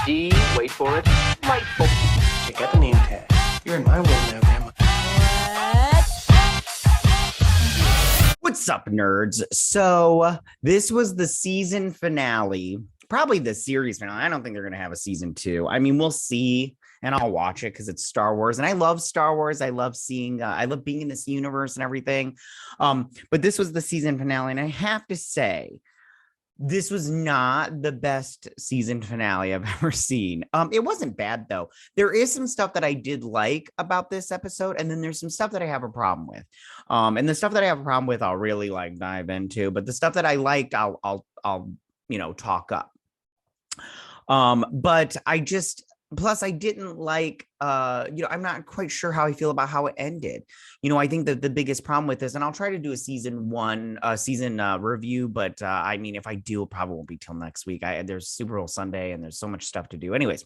D, wait for it, delightful. Check out the name tag. You're in my world now, Grandma. What's up, nerds? So this was the season finale, probably the series finale. I don't think they're going to have a season 2. I mean, we'll see, and I'll watch it because it's Star Wars, and I love Star Wars. I love seeing, I love being in this universe and everything. But this was the season finale, and I have to say, this was not the best season finale I've ever seen. It wasn't bad though. There is some stuff that I did like about this episode, and then there's some stuff that I have a problem with. And the stuff that I have a problem with, I'll really like dive into. But the stuff that I liked, I'll talk up. But I just plus I didn't like I'm not quite sure how I feel about how it ended. I think that the biggest problem with this, and I'll try to do a season review, but I mean, if I do, it probably won't be till next week. There's Super Bowl Sunday and there's so much stuff to do. Anyways,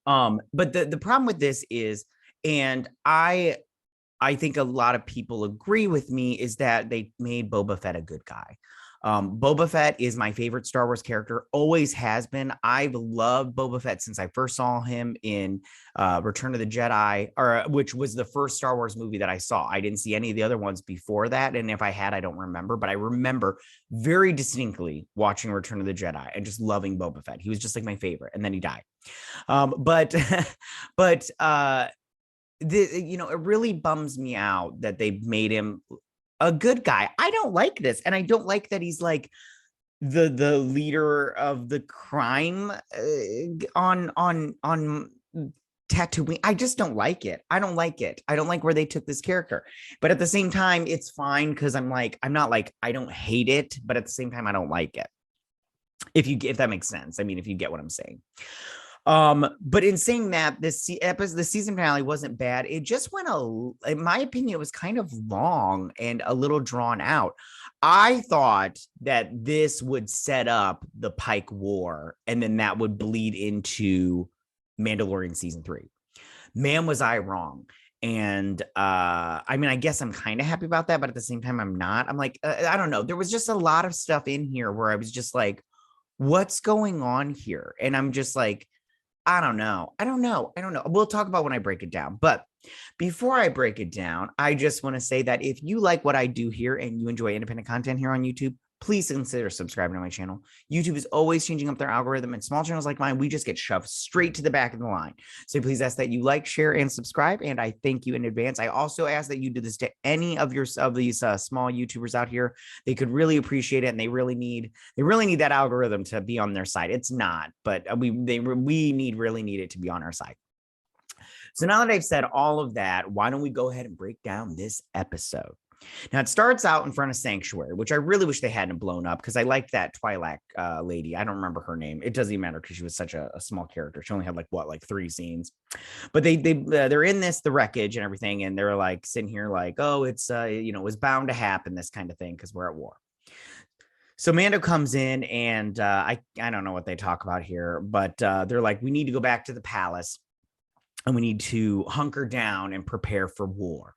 but the problem with this is, and I think a lot of people agree with me, is that they made Boba Fett a good guy. Boba Fett is my favorite Star Wars character, always has been. I've loved Boba Fett since I first saw him in Return of the Jedi, which was the first Star Wars movie that I saw. I didn't see any of the other ones before that, and if I had, I don't remember, but I remember very distinctly watching Return of the Jedi and just loving Boba Fett. He was just like my favorite, and then he died. It really bums me out that they made him a good guy. I don't like this, and I don't like that he's like the leader of the crime on Tatooine. I just don't like it. I don't like it. I don't like where they took this character. But at the same time, it's fine because I'm not like I don't hate it, but at the same time, I don't like it. If that makes sense. I mean, if you get what I'm saying. But in saying that, the season finale wasn't bad. It just went in my opinion, it was kind of long and a little drawn out. I thought that this would set up the Pike War, and then that would bleed into Mandalorian season 3. Man, was I wrong. And I mean, I guess I'm kind of happy about that, but at the same time, I'm not. I'm like, I don't know. There was just a lot of stuff in here where I was just like, what's going on here? And I'm just like, I don't know. We'll talk about when I break it down. But before I break it down, I just want to say that if you like what I do here and you enjoy independent content here on YouTube, please consider subscribing to my channel. YouTube is always changing up their algorithm, and small channels like mine, we just get shoved straight to the back of the line. So please ask that you like, share, and subscribe, and I thank you in advance. I also ask that you do this to any of these small YouTubers out here. They could really appreciate it, and they really need that algorithm to be on their side. It's not, but we really need it to be on our side. So now that I've said all of that, why don't we go ahead and break down this episode? Now, it starts out in front of Sanctuary, which I really wish they hadn't blown up because I liked that Twi'lek lady. I don't remember her name. It doesn't even matter because she was such a small character. She only had like 3 scenes. But they're in the wreckage and everything, and they're like sitting here like, oh, it's it was bound to happen, this kind of thing, because we're at war. So Mando comes in, and I don't know what they talk about here, but they're like, we need to go back to the palace. And we need to hunker down and prepare for war.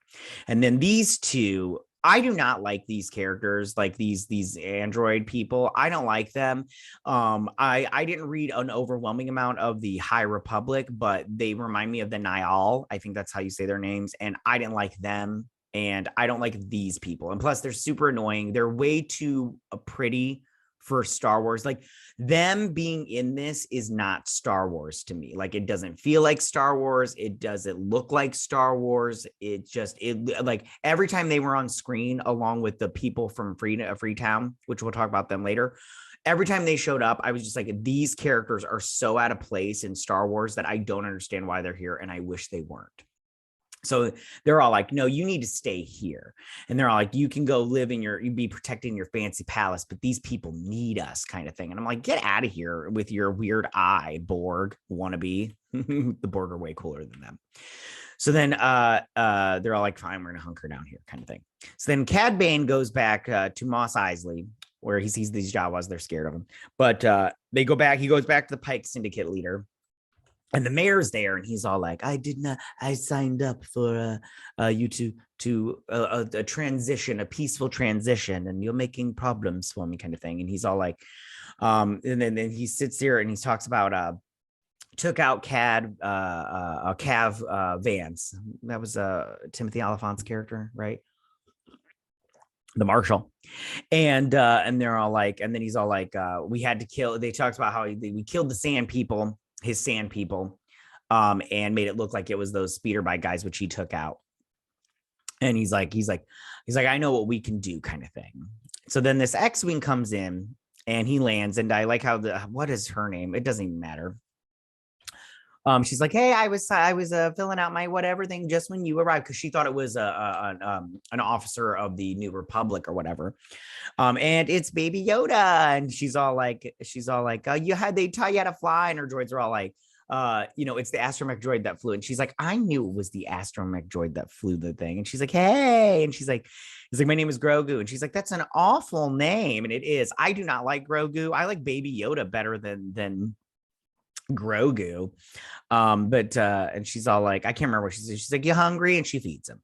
And then these two, I do not like these characters, like these android people. I don't like them. I didn't read an overwhelming amount of the High Republic, but they remind me of the Nihal. I think that's how you say their names. And I didn't like them. And I don't like these people. And plus, they're super annoying. They're way too pretty for Star Wars. Like, them being in this is not Star Wars to me. Like, it doesn't feel like Star Wars. It doesn't look like Star Wars. It like every time they were on screen along with the people from Freetown, which we'll talk about them later, every time they showed up, I was just like, these characters are so out of place in Star Wars that I don't understand why they're here, and I wish they weren't. So they're all like, no, you need to stay here. And they're all like, you can go live you'd be protecting your fancy palace, but these people need us, kind of thing. And I'm like, get out of here with your weird eye, Borg wannabe. The Borg are way cooler than them. So then they're all like, fine, we're going to hunker down here, kind of thing. So then Cad Bane goes back to Mos Eisley, where he sees these Jawas. They're scared of him. But he goes back to the Pike Syndicate leader. and the mayor's there, and he's all like, I signed up for you to a transition, a peaceful transition, and you're making problems for me, kind of thing. And he's all like, and then he sits there and he talks about took out Cav Vance. That was Timothy Oliphant's character, right? The marshal. And they're all like, and then he's all like, we had to kill. They talked about how we killed the sand people, his sand people, and made it look like it was those speeder bike guys, which he took out. And he's like, I know what we can do, kind of thing. So then this X-wing comes in and he lands, and I like how what is her name? It doesn't even matter. She's like, hey, I was filling out my whatever thing just when you arrived, because she thought it was an officer of the New Republic or whatever. And it's Baby Yoda, and she's all like, they taught you how to fly, and her droids are all like, it's the astromech droid that flew, and she's like, I knew it was the astromech droid that flew the thing, and she's like, hey, and he's like, my name is Grogu, and she's like, that's an awful name, and it is. I do not like Grogu. I like Baby Yoda better than Grogu. And she's all like, I can't remember what she said. She's like, you hungry? And she feeds him.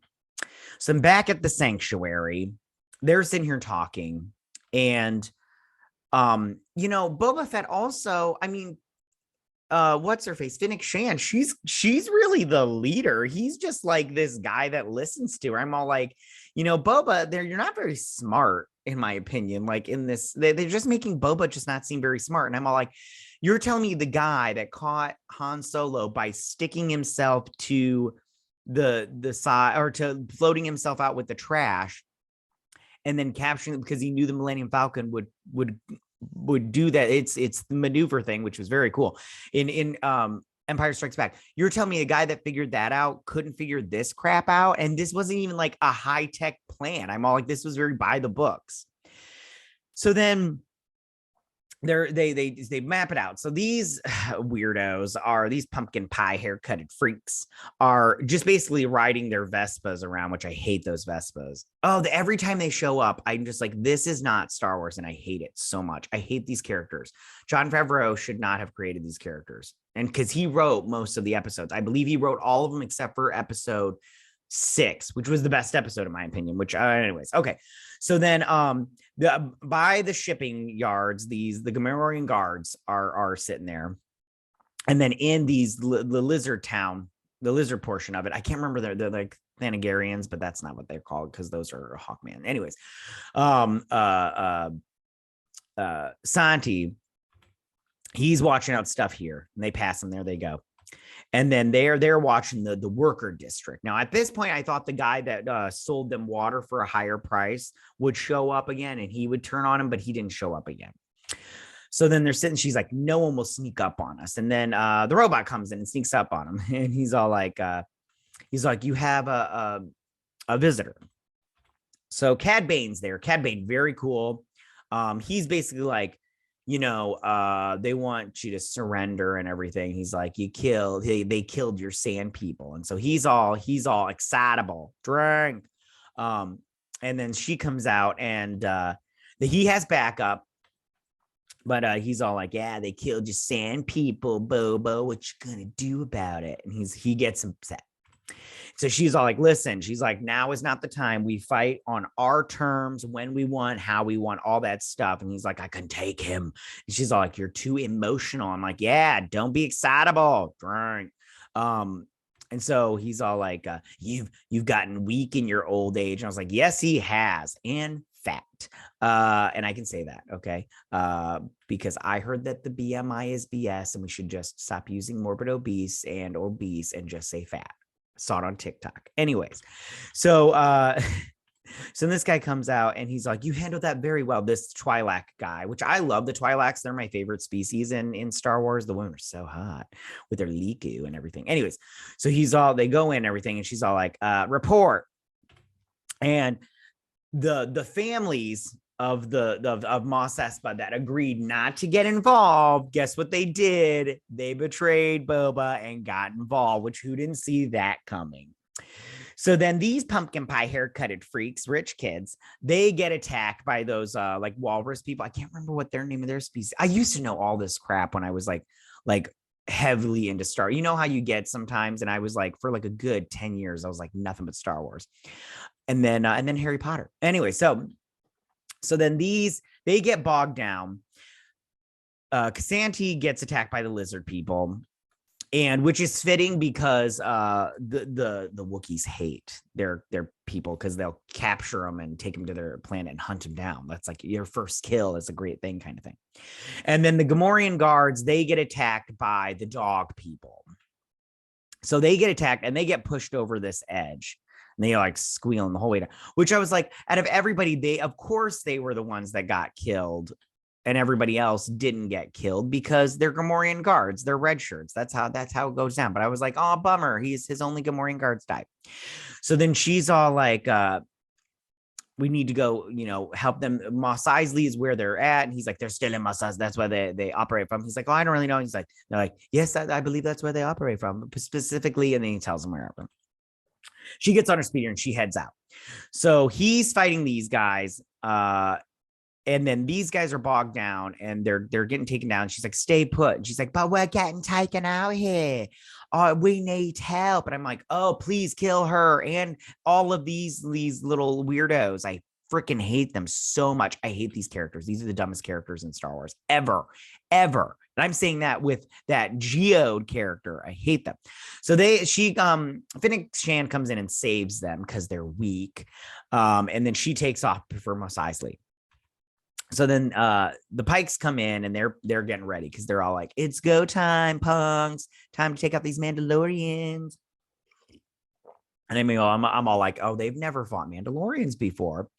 So I'm back at the sanctuary. They're sitting here talking. And Boba Fett also, I mean, what's her face? Fennec Shan. She's really the leader. He's just like this guy that listens to her. I'm all like, Boba, you're not very smart, in my opinion. Like in this, they're just making Boba just not seem very smart. And I'm all like, you're telling me the guy that caught Han Solo by sticking himself to the side, or to floating himself out with the trash, and then capturing it because he knew the Millennium Falcon would do that. It's the maneuver thing, which was very cool in Empire Strikes Back. You're telling me a guy that figured that out couldn't figure this crap out, and this wasn't even like a high-tech plan. I'm all like, this was very by the books. So then they map it out. So these weirdos are these pumpkin pie haircutted freaks are just basically riding their Vespas around, which I hate those Vespas. Every time they show up, I'm just like, this is not Star Wars, and I hate it so much. I hate these characters. Jon Favreau should not have created these characters, and because he wrote most of the episodes, I believe he wrote all of them except for episode 6, which was the best episode in my opinion. Which, anyways, okay. So then, by the shipping yards, the Gamorrean guards are sitting there, and then in the lizard town, the lizard portion of it, I can't remember. They're like Thanagarians, but that's not what they're called because those are Hawkman. Anyways, Santi, he's watching out stuff here, and they pass him. There they go. And then they're watching the worker district. Now, at this point, I thought the guy that sold them water for a higher price would show up again, and he would turn on him, but he didn't show up again. So then they're sitting. She's like, no one will sneak up on us. And then the robot comes in and sneaks up on him, and he's all like, you have a visitor. So Cad Bane's there. Cad Bane, very cool. He's basically like, they want you to surrender and everything. He's like, they killed your sand people. And so he's all excitable, drink. And then she comes out, and he has backup, but he's all like, yeah, they killed your sand people, Bobo. What you gonna do about it? And he gets upset. So she's all like, listen, she's like, now is not the time. We fight on our terms, when we want, how we want, all that stuff. And he's like, I can take him. And she's all like, you're too emotional. I'm like, yeah, don't be excitable. Drink. And so he's all like, you've gotten weak in your old age. And I was like, yes, he has. And fat. And I can say that, okay? Because I heard that the BMI is BS, and we should just stop using morbid obese and obese and just say fat. Saw it on TikTok. Anyways, so this guy comes out, and he's like, you handled that very well. This Twi'lek guy, which I love the Twi'leks. They're my favorite species in Star Wars. The women are so hot with their liku and everything. Anyways, so they go in and everything, and she's all like, report. And the families of Mos Espa that agreed not to get involved, guess what they did? They betrayed Boba and got involved, which who didn't see that coming? So then these pumpkin pie haircutted freaks, rich kids, they get attacked by those like walrus people. I can't remember what their name of their species. I used to know all this crap when I was like heavily into Star. You know how you get sometimes, and I was like, for like a good 10 years, I was like nothing but Star Wars. And then Harry Potter. Anyway, so then they get bogged down. Casanti gets attacked by the lizard people, and which is fitting because the Wookiees hate their people because they'll capture them and take them to their planet and hunt them down. That's like your first kill is a great thing, kind of thing. And then the Gamorrean guards, they get attacked by the dog people. So they get attacked and they get pushed over this edge. And they like squealing the whole way down, which I was like, out of everybody, of course they were the ones that got killed. And everybody else didn't get killed because they're Gamorrean guards. They're red shirts. That's how it goes down. But I was like, oh, bummer. His only Gamorrean guards died. So then she's all like, we need to go, help them. Mos Eisley is where they're at. And he's like, they're still in Mos Eisley. That's where they operate from. He's like, oh, I don't really know. He's like, they're like, yes, I believe that's where they operate from specifically. And then he tells them wherever. She gets on her speeder and she heads out. So he's fighting these guys. And then these guys are bogged down and they're getting taken down. She's like, stay put. And she's like, but we're getting taken out here. Oh, we need help. And I'm like, oh, please kill her. And all of these little weirdos. I freaking hate them so much. I hate these characters. These are the dumbest characters in Star Wars ever. And I'm saying that with that Geode character. I hate them. So Fennec Shand comes in and saves them because they're weak. And then she takes off for Mos Eisley. So then the Pikes come in and they're getting ready because they're all like, it's go time, punks. Time to take out these Mandalorians. And I mean, I'm all like, oh, they've never fought Mandalorians before.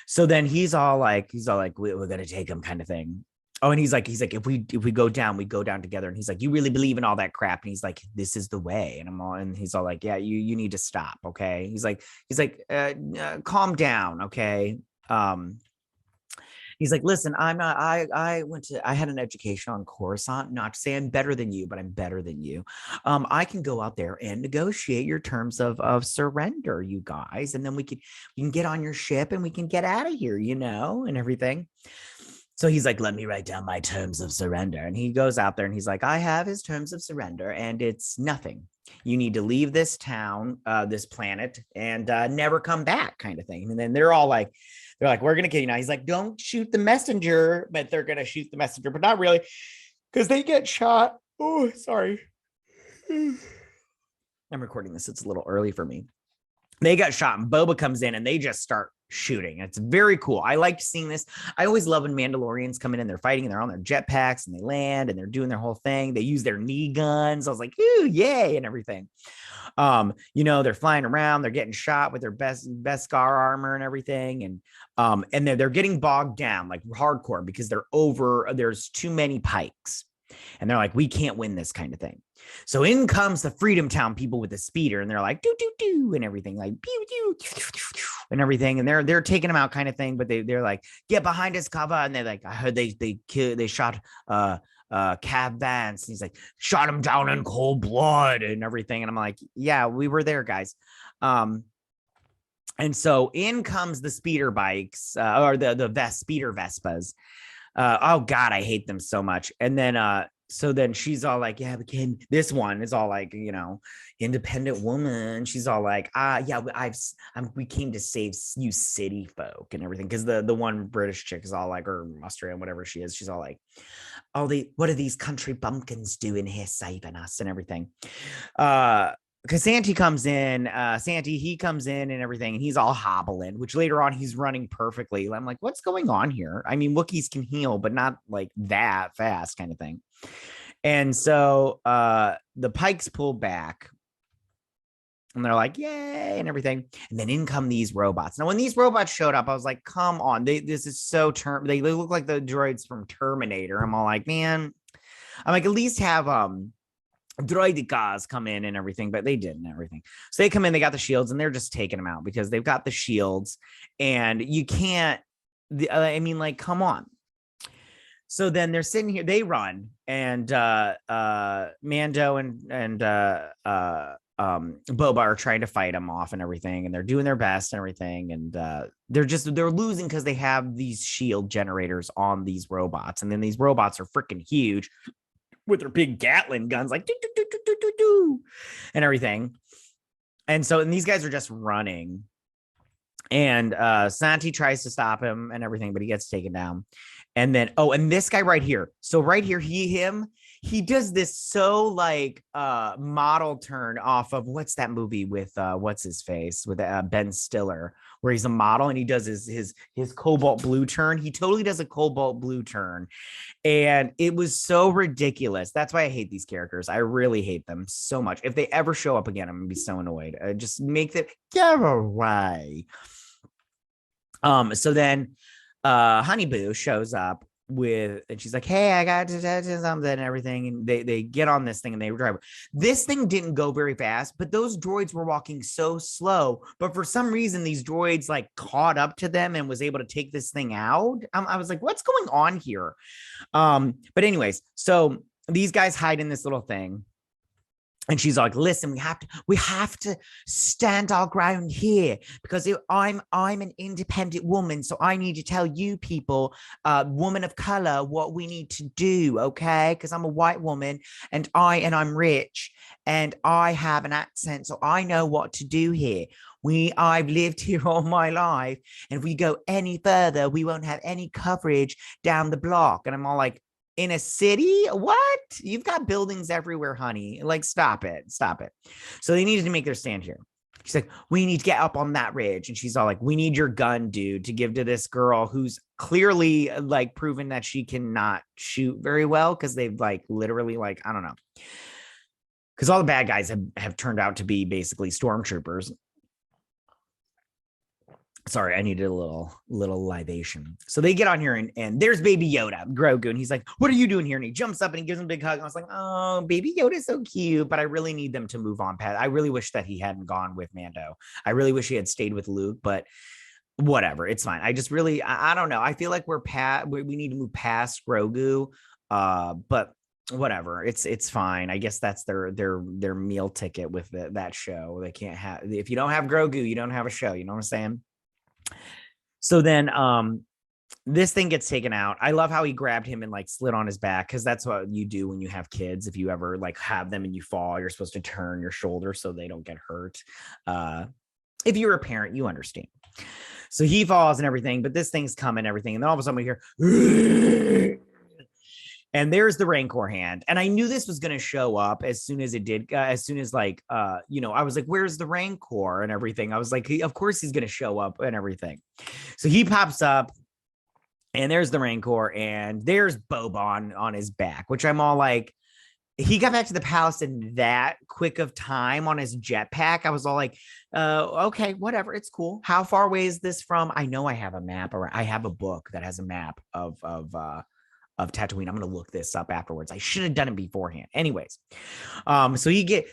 So then he's all like, we're gonna take them, kind of thing. Oh, and he's like, if we go down, we go down together. And he's like, you really believe in all that crap? And he's like, this is the way. And he's all like, yeah, you need to stop, okay? He's like, calm down, okay? He's like, listen, I had an education on Coruscant, not to say I'm better than you, but I'm better than you. I can go out there and negotiate your terms of surrender, you guys. And then we can get on your ship and we can get out of here, and everything. So he's like, let me write down my terms of surrender. And he goes out there and he's like, I have his terms of surrender and it's nothing. You need to leave this town, this planet, and never come back, kind of thing. And then they're like, we're going to kill you now. He's like, don't shoot the messenger, but they're going to shoot the messenger, but not really because they get shot. Oh, sorry. I'm recording this. It's a little early for me. They got shot and Boba comes in and they just start shooting. It's very cool. I liked seeing this. I always love when Mandalorians come in and they're fighting and they're on their jetpacks and they land and they're doing their whole thing. They use their knee guns. I was like, ooh, yay, and everything. They're flying around, they're getting shot with their best Scar armor and everything. And they're getting bogged down like hardcore because there's too many Pikes. And they're like, we can't win this, kind of thing. So in comes the Freedom Town people with the speeder, and they're like, do do do, and everything, like pew pew and everything, and they're taking them out, kind of thing. But they're like, get behind us, cover. And they're like, I heard they shot Cab Vance. And he's like, shot him down in cold blood and everything. And I'm like, yeah, we were there, guys. And so in comes the speeder bikes, or the speeder Vespas. Oh God, I hate them so much. And then so then she's all like, yeah, this one is all like, independent woman. She's all like, yeah, we came to save you city folk and everything. Cause the one British chick is all like, or Australian, whatever she is. She's all like, what are these country bumpkins doing here saving us and everything? Because Santi comes in, he comes in and everything, and he's all hobbling, which later on he's running perfectly. I'm like, what's going on here? I mean, Wookiees can heal, but not like that fast, kind of thing. And so the Pikes pull back and they're like, yay, and everything. And then in come these robots. Now, when these robots showed up, I was like, come on, this is so they look like the droids from Terminator. I'm all like, man, I'm like, at least have droidicas come in and everything, but they didn't, everything. So they come in, they got the shields, and they're just taking them out because they've got the shields, and you can't. I mean, like, come on. So then they're sitting here, they run, and Mando and Boba are trying to fight them off and everything, and they're doing their best and everything, and they're losing because they have these shield generators on these robots, and then these robots are freaking huge. with her big Gatling guns, like, doo, doo, doo, doo, doo, doo, doo, and everything. And these guys are just running. And Santi tries to stop him and everything, but he gets taken down. And then, and this guy right here. So right here, he does this so like model turn off of what's that movie with what's his face with Ben Stiller, where he's a model and he does his cobalt blue turn. He totally does a cobalt blue turn. And it was so ridiculous. That's why I hate these characters. I really hate them so much. If they ever show up again, I'm gonna be so annoyed. Just make them get away. So then Honey Boo shows up and she's like, hey, I got to tell you something and everything. And they get on this thing and they drive. This thing didn't go very fast, but those droids were walking so slow. But for some reason, these droids like caught up to them and was able to take this thing out. I was like, what's going on here? But anyways, so these guys hide in this little thing. And she's like, listen, we have to stand our ground here because I'm an independent woman. So I need to tell you people, woman of color, what we need to do. Okay. Cause I'm a white woman and I'm rich and I have an accent. So I know what to do here. I've lived here all my life. And if we go any further, we won't have any coverage down the block. And I'm all like, in a city? What? You've got buildings everywhere, honey. Like, stop it. So they needed to make their stand here. She's like, we need to get up on that ridge. And she's all like, we need your gun, dude, to give to this girl who's clearly like proven that she cannot shoot very well. Cause they've like literally like, I don't know. Cause all the bad guys have turned out to be basically stormtroopers. Sorry, I needed a little libation. So they get on here and there's Baby Yoda, Grogu, and he's like, what are you doing here? And he jumps up and he gives him a big hug. And I was like, oh, Baby Yoda's so cute, but I really need them to move on. I really wish that he hadn't gone with Mando. I really wish he had stayed with Luke, but whatever, it's fine. I just really, I don't know. I feel like we need to move past Grogu, but whatever, it's fine. I guess that's their meal ticket with that show. They can't have, if you don't have Grogu, you don't have a show. You know what I'm saying? So then this thing gets taken out. I love how he grabbed him and like slid on his back, because that's what you do when you have kids. If you ever like have them and you fall, you're supposed to turn your shoulder so they don't get hurt. If you're a parent, you understand. So he falls and everything, but this thing's coming and everything. And then all of a sudden we hear and there's the Rancor hand. And I knew this was going to show up as soon as it did. As soon as like, I was like, where's the Rancor and everything? I was like, of course he's going to show up and everything. So he pops up and there's the Rancor and there's Boba on his back, which I'm all like, he got back to the palace in that quick of time on his jetpack. I was all like, okay, whatever. It's cool. How far away is this from? I know I have a map, or I have a book that has a map of Tatooine. I'm going to look this up afterwards. I should have done it beforehand. Anyways. So he's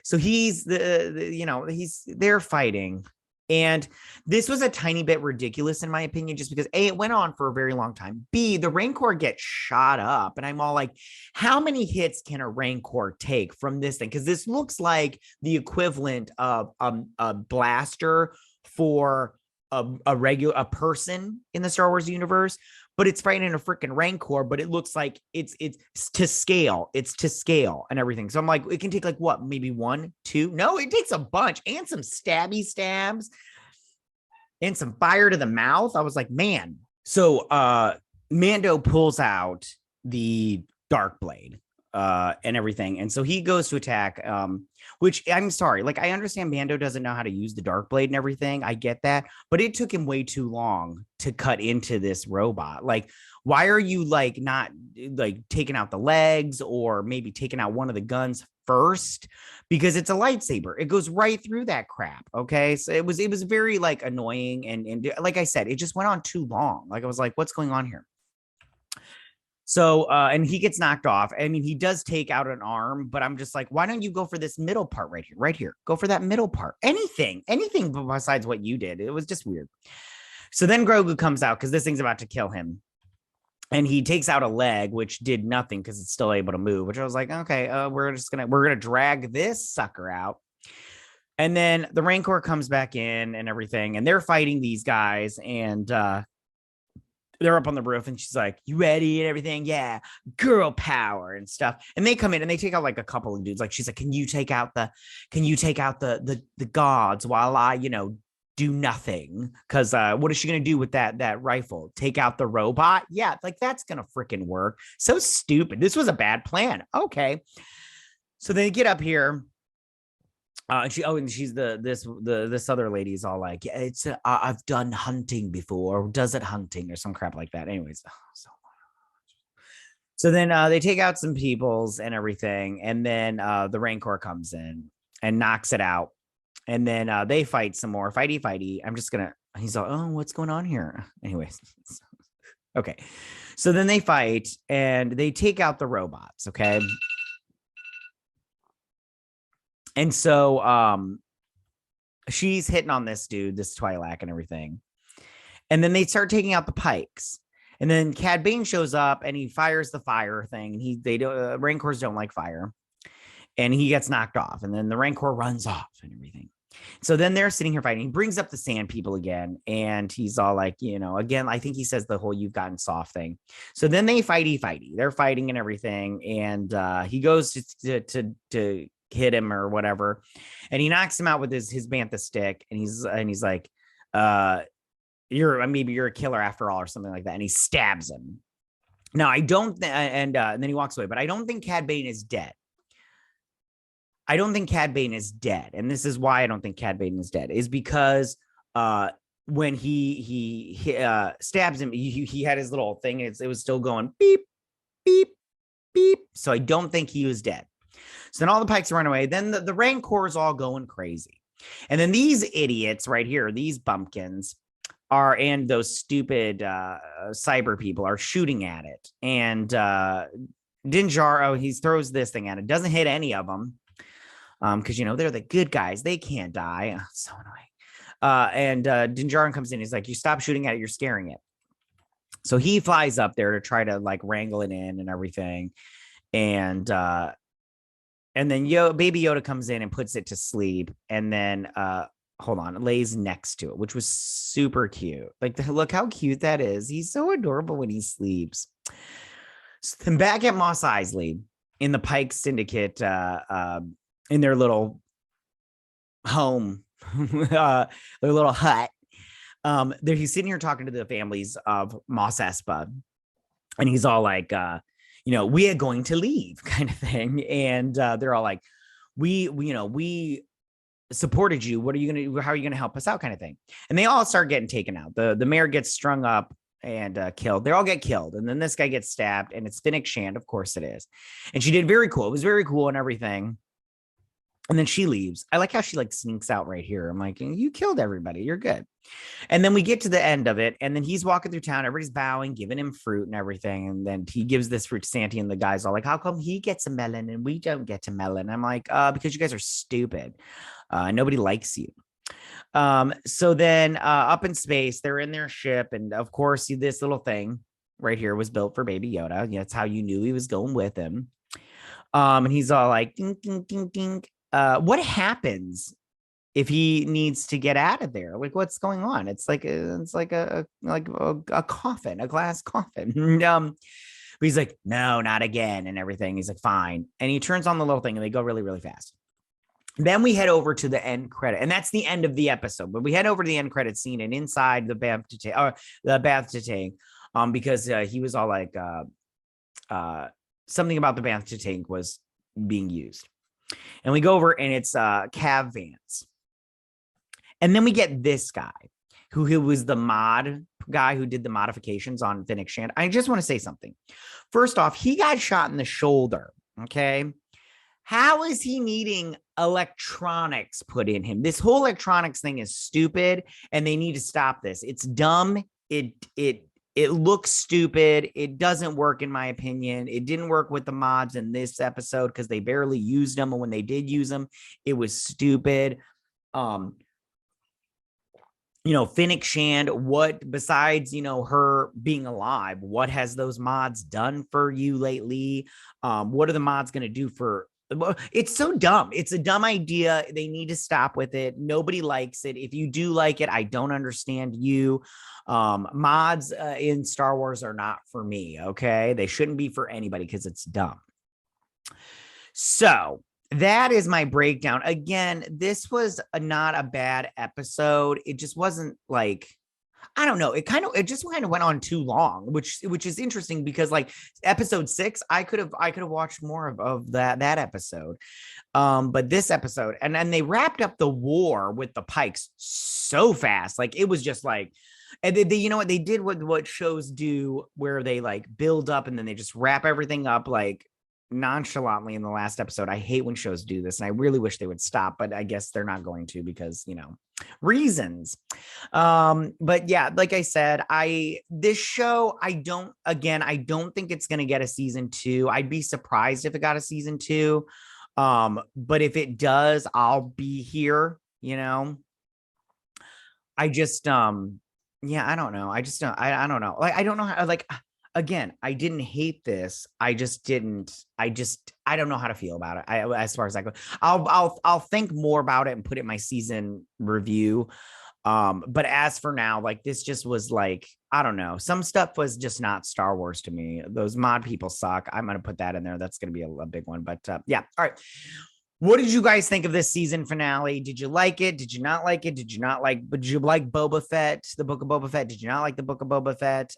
he's there fighting. And this was a tiny bit ridiculous in my opinion, just because A, it went on for a very long time. B, the Rancor gets shot up. And I'm all like, how many hits can a Rancor take from this thing? Because this looks like the equivalent of a blaster for a person in the Star Wars universe, but it's fighting a freaking Rancor, but it looks like it's to scale. It's to scale and everything. So I'm like, it can take like what, maybe 1, 2? No, it takes a bunch and some stabby stabs and some fire to the mouth. I was like, man. So Mando pulls out the dark blade and everything. And so he goes to attack, which I'm sorry, like I understand Mando doesn't know how to use the dark blade and everything. I get that, but it took him way too long to cut into this robot. Like, why are you like not like taking out the legs or maybe taking out one of the guns first? Because it's a lightsaber. It goes right through that crap. Okay. So it was very like annoying. And like I said, it just went on too long. Like I was like, what's going on here? So, and he gets knocked off. I mean, he does take out an arm, but I'm just like, why don't you go for this middle part right here? Go for that middle part. Anything besides what you did. It was just weird. So then Grogu comes out because this thing's about to kill him. And he takes out a leg, which did nothing because it's still able to move, which I was like, okay, we're going to drag this sucker out. And then the Rancor comes back in and everything, and they're fighting these guys. And they're up on the roof and she's like, you ready and everything? Yeah, girl power and stuff. And they come in and they take out like a couple of dudes. Like she's like, can you take out the gods while I, do nothing? Because what is she gonna do with that rifle? Take out the robot? Yeah, like that's gonna freaking work. So stupid. This was a bad plan. Okay. So they get up here. And she's this other lady's all like, yeah, it's I've done hunting before, or does it hunting or some crap like that. Anyways, so then they take out some peoples and everything, and then the Rancor comes in and knocks it out, and then they fight some more, fighty. He's like, oh, what's going on here? Anyways, okay, so then they fight and they take out the robots. Okay. And so she's hitting on this dude, this Twi'lek and everything. And then they start taking out the Pikes. And then Cad Bane shows up and he fires the fire thing. And Rancors don't like fire. And he gets knocked off. And then the Rancor runs off and everything. So then they're sitting here fighting. He brings up the sand people again. And he's all like, again, I think he says the whole you've gotten soft thing. So then they fighty. They're fighting and everything. And he goes to hit him or whatever, and he knocks him out with his bantha stick, and he's like, you're a killer after all, or something like that, and he stabs him. Now I don't and then he walks away, but I don't think Cad Bane is dead. And this is why I don't think Cad Bane is dead, is because when he stabs him, he had his little thing, and it was still going beep beep beep, so I don't think he was dead. So then all the Pikes run away. Then the Rancor's all going crazy. And then these idiots right here, these bumpkins and those stupid cyber people are shooting at it. And Din Djarin, he throws this thing at it. Doesn't hit any of them. Because, they're the good guys. They can't die. Oh, so annoying. And Din Djarin comes in. He's like, you stop shooting at it. You're scaring it. So he flies up there to try to like wrangle it in and everything. And then baby Yoda comes in and puts it to sleep. And then, lays next to it, which was super cute. Like, look how cute that is. He's so adorable when he sleeps. So then back at Mos Eisley in the Pike Syndicate, in their little home, their little hut. He's sitting here talking to the families of Mos Espa. And he's all like, we are going to leave kind of thing. And they're all like, we supported you. How are you going to help us out kind of thing? And they all start getting taken out. The mayor gets strung up and killed. They all get killed. And then this guy gets stabbed, and it's Fennec Shand. Of course it is. And she did very cool. It was very cool and everything. And then she leaves. I like how she like sneaks out right here. I'm like, you killed everybody. You're good. And then we get to the end of it. And then he's walking through town. Everybody's bowing, giving him fruit and everything. And then he gives this fruit to Santi, and the guys are like, how come he gets a melon and we don't get a melon? I'm like, because you guys are stupid. Nobody likes you. So then up in space, they're in their ship. And of course, this little thing right here was built for baby Yoda. That's how you knew he was going with him. And he's all like, ding, ding, ding, ding. What happens if he needs to get out of there? Like, what's going on? It's like a coffin, a glass coffin. But he's like, no, not again, and everything. He's like, fine. And he turns on the little thing, and they go really, really fast. Then we head over to the end credit, and that's the end of the episode. But we head over to the end credit scene, and inside the Bantha Tank, because he was all like, something about the Bantha Tank was being used. And we go over, and it's Cav Vance. And then we get this guy who was the mod guy who did the modifications on Fennec Shand. I just want to say something. First off, he got shot in the shoulder. Okay. How is he needing electronics put in him? This whole electronics thing is stupid, and they need to stop this. It's dumb. It looks stupid. It doesn't work, in my opinion. It didn't work with the mods in this episode because they barely used them. And when they did use them, it was stupid. Fennec Shand, what besides, her being alive, what has those mods done for you lately? What are the mods going to do for It's so dumb. It's a dumb idea. They need to stop with it. Nobody likes it. If you do like it, I don't understand you. Mods in Star Wars are not for me. Okay. They shouldn't be for anybody because it's dumb. So that is my breakdown. Again, this was not a bad episode. It just wasn't like, I don't know. It just kind of went on too long, which is interesting because like episode 6, I could have watched more of that episode. But this episode, and then they wrapped up the war with the Pikes so fast. Like it was just like, and they you know what they did, what shows do, where they like build up and then they just wrap everything up like nonchalantly in the last episode. I hate when shows do this, and I really wish they would stop, but I guess they're not going to because, reasons. But yeah, like I said, this show, I don't think it's going to get a season 2. I'd be surprised if it got a season 2. But if it does, I'll be here, I just, yeah, I don't know. I just don't, I don't know. Like, I don't know how, like, again, I didn't hate this. I don't know how to feel about it. As far as I go, I'll think more about it and put it in my season review. But as for now, like this just was like, I don't know. Some stuff was just not Star Wars to me. Those mod people suck. I'm going to put that in there. That's going to be a big one, but yeah. All right. What did you guys think of this season finale? Did you like it? Did you not like it? Did you like Boba Fett, the Book of Boba Fett? Did you not like the Book of Boba Fett?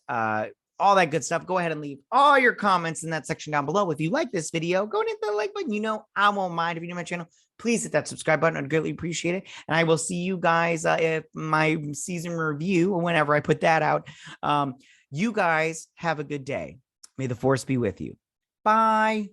All that good stuff. Go ahead and leave all your comments in that section down below. If you like this video, go and hit the like button. I won't mind. If you're new to my channel, please hit that subscribe button. I'd greatly appreciate it. And I will see you guys if my season review, whenever I put that out. You guys have a good day. May the force be with you. Bye.